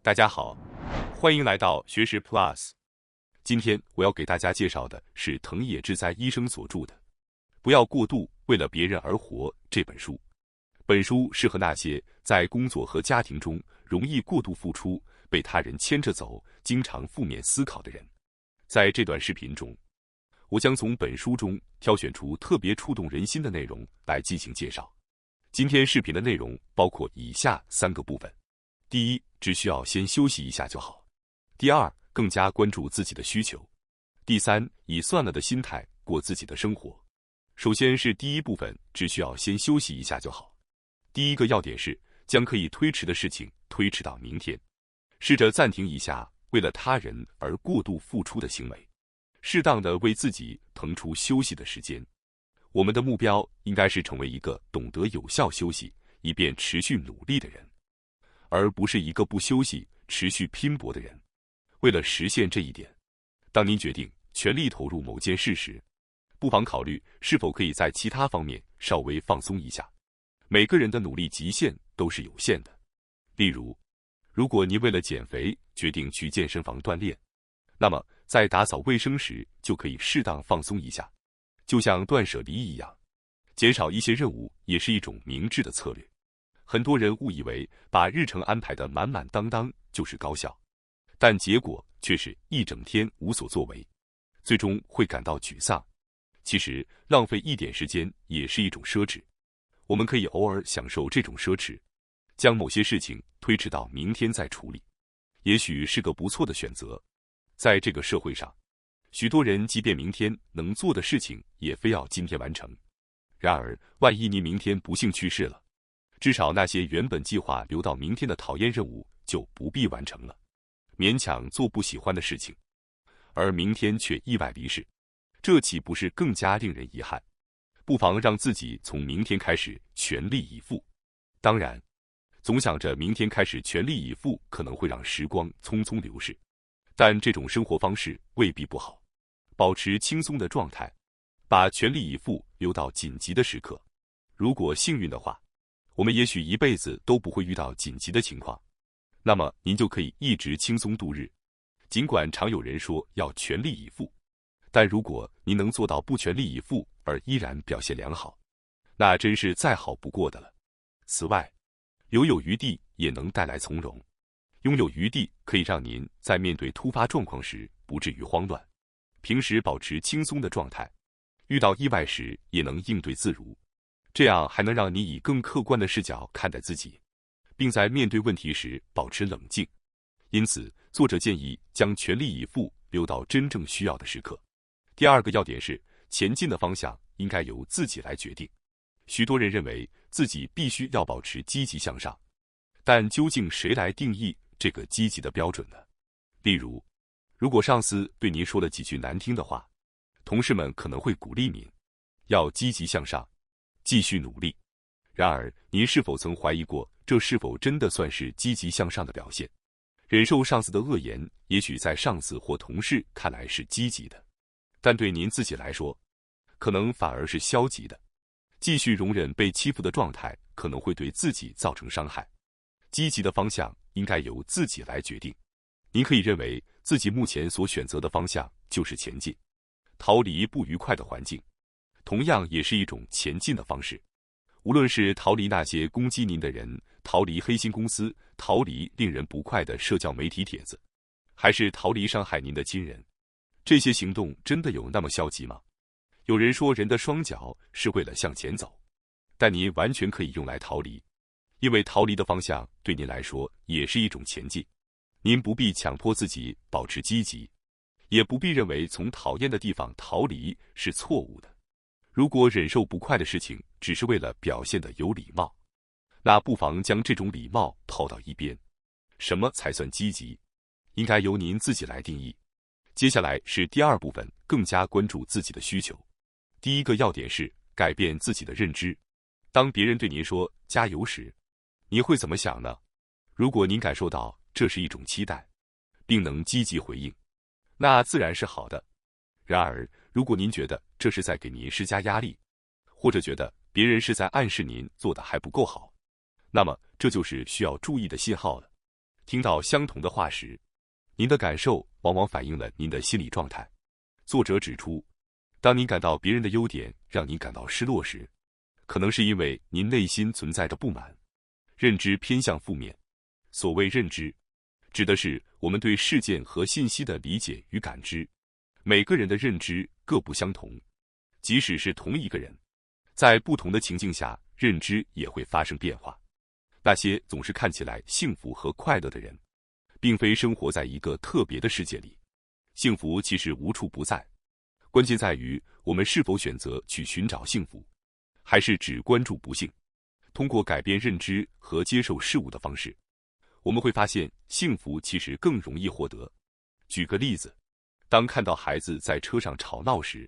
大家好，欢迎来到学识 Plus。今天我要给大家介绍的是藤野智哉医生所著的《不要过度为了别人而活》这本书。本书适合那些在工作和家庭中容易过度付出、被他人牵着走、经常负面思考的人。在这段视频中，我将从本书中挑选出特别触动人心的内容来进行介绍。今天视频的内容包括以下3个部分：第一，只需要先休息一下就好；第二，更加关注自己的需求；第三，以算了的心态过自己的生活。首先是第一部分，只需要先休息一下就好。第一个要点是，将可以推迟的事情推迟到明天。试着暂停一下为了他人而过度付出的行为，适当的为自己腾出休息的时间。我们的目标应该是成为一个懂得有效休息，以便持续努力的人，而不是一个不休息、持续拼搏的人。为了实现这一点，当您决定全力投入某件事时，不妨考虑是否可以在其他方面稍微放松一下。每个人的努力极限都是有限的。例如，如果您为了减肥决定去健身房锻炼，那么在打扫卫生时就可以适当放松一下，就像断舍离一样，减少一些任务也是一种明智的策略。很多人误以为把日程安排得满满当当就是高效，但结果却是一整天无所作为，最终会感到沮丧。其实浪费一点时间也是一种奢侈，我们可以偶尔享受这种奢侈，将某些事情推迟到明天再处理，也许是个不错的选择。在这个社会上，许多人即便明天能做的事情也非要今天完成。然而万一您明天不幸去世了，至少那些原本计划留到明天的讨厌任务就不必完成了。勉强做不喜欢的事情，而明天却意外离世，这岂不是更加令人遗憾？不妨让自己从明天开始全力以赴。当然，总想着明天开始全力以赴可能会让时光匆匆流逝，但这种生活方式未必不好。保持轻松的状态，把全力以赴留到紧急的时刻。如果幸运的话，我们也许一辈子都不会遇到紧急的情况，那么您就可以一直轻松度日。尽管常有人说要全力以赴，但如果您能做到不全力以赴而依然表现良好，那真是再好不过的了。此外，留有余地也能带来从容。拥有余地可以让您在面对突发状况时不至于慌乱，平时保持轻松的状态，遇到意外时也能应对自如。这样还能让你以更客观的视角看待自己，并在面对问题时保持冷静。因此，作者建议将全力以赴留到真正需要的时刻。第二个要点是，前进的方向应该由自己来决定。许多人认为自己必须要保持积极向上，但究竟谁来定义这个积极的标准呢？例如，如果上司对您说了几句难听的话，同事们可能会鼓励您要积极向上，继续努力。然而，您是否曾怀疑过，这是否真的算是积极向上的表现？忍受上司的恶言，也许在上司或同事看来是积极的，但对您自己来说，可能反而是消极的。继续容忍被欺负的状态，可能会对自己造成伤害。积极的方向应该由自己来决定。您可以认为自己目前所选择的方向就是前进，逃离不愉快的环境，同样也是一种前进的方式。无论是逃离那些攻击您的人，逃离黑心公司，逃离令人不快的社交媒体帖子，还是逃离伤害您的亲人，这些行动真的有那么消极吗？有人说人的双脚是为了向前走，但您完全可以用来逃离，因为逃离的方向对您来说也是一种前进。您不必强迫自己保持积极，也不必认为从讨厌的地方逃离是错误的。如果忍受不快的事情只是为了表现得有礼貌，那不妨将这种礼貌抛到一边。什么才算积极，应该由您自己来定义。接下来是第二部分，更加关注自己的需求。第一个要点是改变自己的认知。当别人对您说加油时，你会怎么想呢？如果您感受到这是一种期待，并能积极回应，那自然是好的。然而，如果您觉得这是在给您施加压力，或者觉得别人是在暗示您做的还不够好，那么这就是需要注意的信号了。听到相同的话时，您的感受往往反映了您的心理状态。作者指出，当您感到别人的优点让您感到失落时，可能是因为您内心存在着不满。认知偏向负面。所谓认知，指的是我们对事件和信息的理解与感知。每个人的认知各不相同，即使是同一个人，在不同的情境下，认知也会发生变化。那些总是看起来幸福和快乐的人，并非生活在一个特别的世界里。幸福其实无处不在，关键在于我们是否选择去寻找幸福，还是只关注不幸。通过改变认知和接受事物的方式，我们会发现幸福其实更容易获得。举个例子，当看到孩子在车上吵闹时，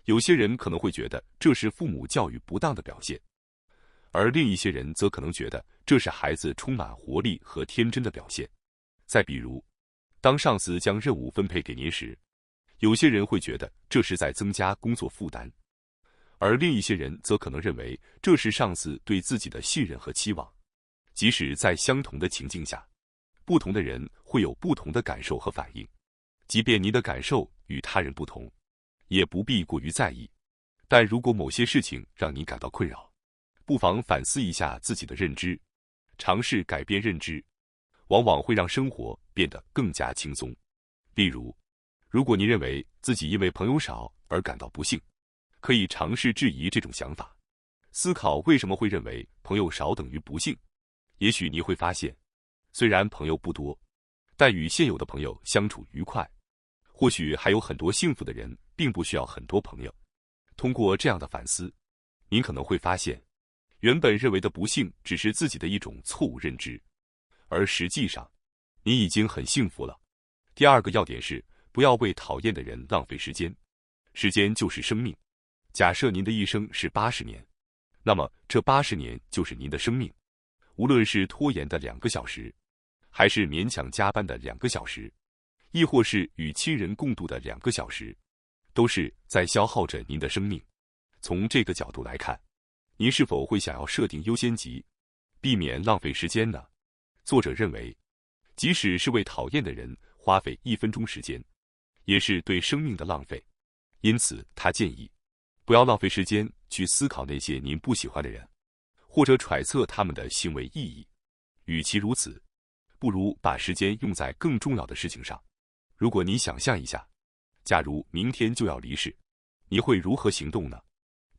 有些人可能会觉得这是父母教育不当的表现，而另一些人则可能觉得这是孩子充满活力和天真的表现。再比如，当上司将任务分配给您时，有些人会觉得这是在增加工作负担，而另一些人则可能认为这是上司对自己的信任和期望。即使在相同的情境下，不同的人会有不同的感受和反应。即便您的感受与他人不同，也不必过于在意。但如果某些事情让您感到困扰，不妨反思一下自己的认知，尝试改变认知，往往会让生活变得更加轻松。例如，如果您认为自己因为朋友少而感到不幸，可以尝试质疑这种想法，思考为什么会认为朋友少等于不幸。也许你会发现，虽然朋友不多，但与现有的朋友相处愉快。或许还有很多幸福的人并不需要很多朋友。通过这样的反思，您可能会发现，原本认为的不幸只是自己的一种错误认知，而实际上，你已经很幸福了。第二个要点是，不要为讨厌的人浪费时间。时间就是生命。假设您的一生是80年，那么这80年就是您的生命。无论是拖延的2个小时，还是勉强加班的2个小时，亦或是与亲人共度的2个小时，都是在消耗着您的生命。从这个角度来看，您是否会想要设定优先级，避免浪费时间呢？作者认为，即使是为讨厌的人花费1分钟时间，也是对生命的浪费。因此，他建议，不要浪费时间去思考那些您不喜欢的人，或者揣测他们的行为意义。与其如此，不如把时间用在更重要的事情上。如果你想象一下，假如明天就要离世，你会如何行动呢？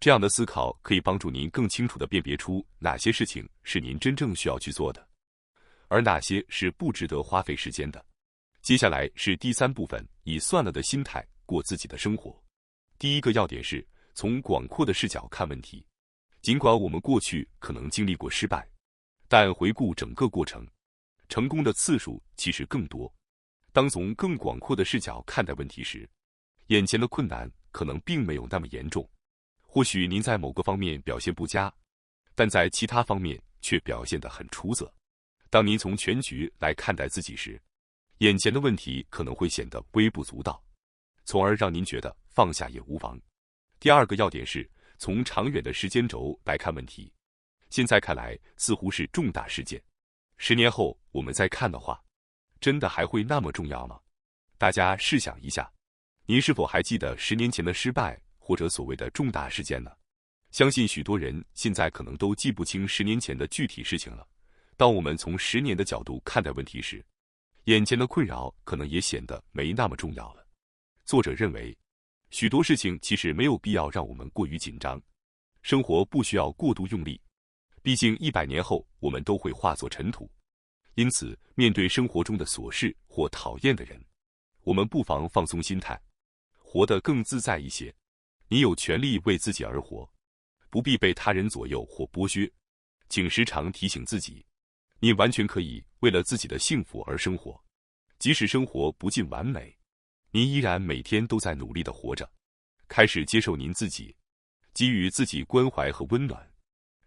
这样的思考可以帮助您更清楚地辨别出哪些事情是您真正需要去做的，而哪些是不值得花费时间的。接下来是第3部分，以算了的心态过自己的生活。第一个要点是，从广阔的视角看问题。尽管我们过去可能经历过失败，但回顾整个过程，成功的次数其实更多。当从更广阔的视角看待问题时，眼前的困难可能并没有那么严重。或许您在某个方面表现不佳，但在其他方面却表现得很出色。当您从全局来看待自己时，眼前的问题可能会显得微不足道，从而让您觉得放下也无妨。第二个要点是，从长远的时间轴来看问题。现在看来似乎是重大事件，10年后我们再看的话，真的还会那么重要吗？大家试想一下，您是否还记得10年前的失败或者所谓的重大事件呢？相信许多人现在可能都记不清10年前的具体事情了。当我们从10年的角度看待问题时，眼前的困扰可能也显得没那么重要了。作者认为，许多事情其实没有必要让我们过于紧张，生活不需要过度用力，毕竟100年后我们都会化作尘土。因此，面对生活中的琐事或讨厌的人，我们不妨放松心态，活得更自在一些。你有权利为自己而活，不必被他人左右或剥削。请时常提醒自己，你完全可以为了自己的幸福而生活，即使生活不尽完美，您依然每天都在努力地活着。开始接受您自己，给予自己关怀和温暖。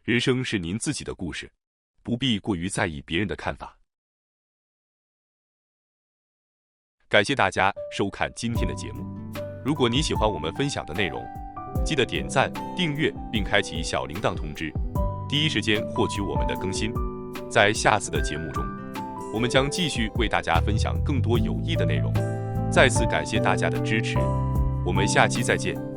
人生是您自己的故事，不必过于在意别人的看法。感谢大家收看今天的节目。如果你喜欢我们分享的内容，记得点赞、订阅并开启小铃铛通知，第一时间获取我们的更新。在下次的节目中，我们将继续为大家分享更多有益的内容。再次感谢大家的支持，我们下期再见。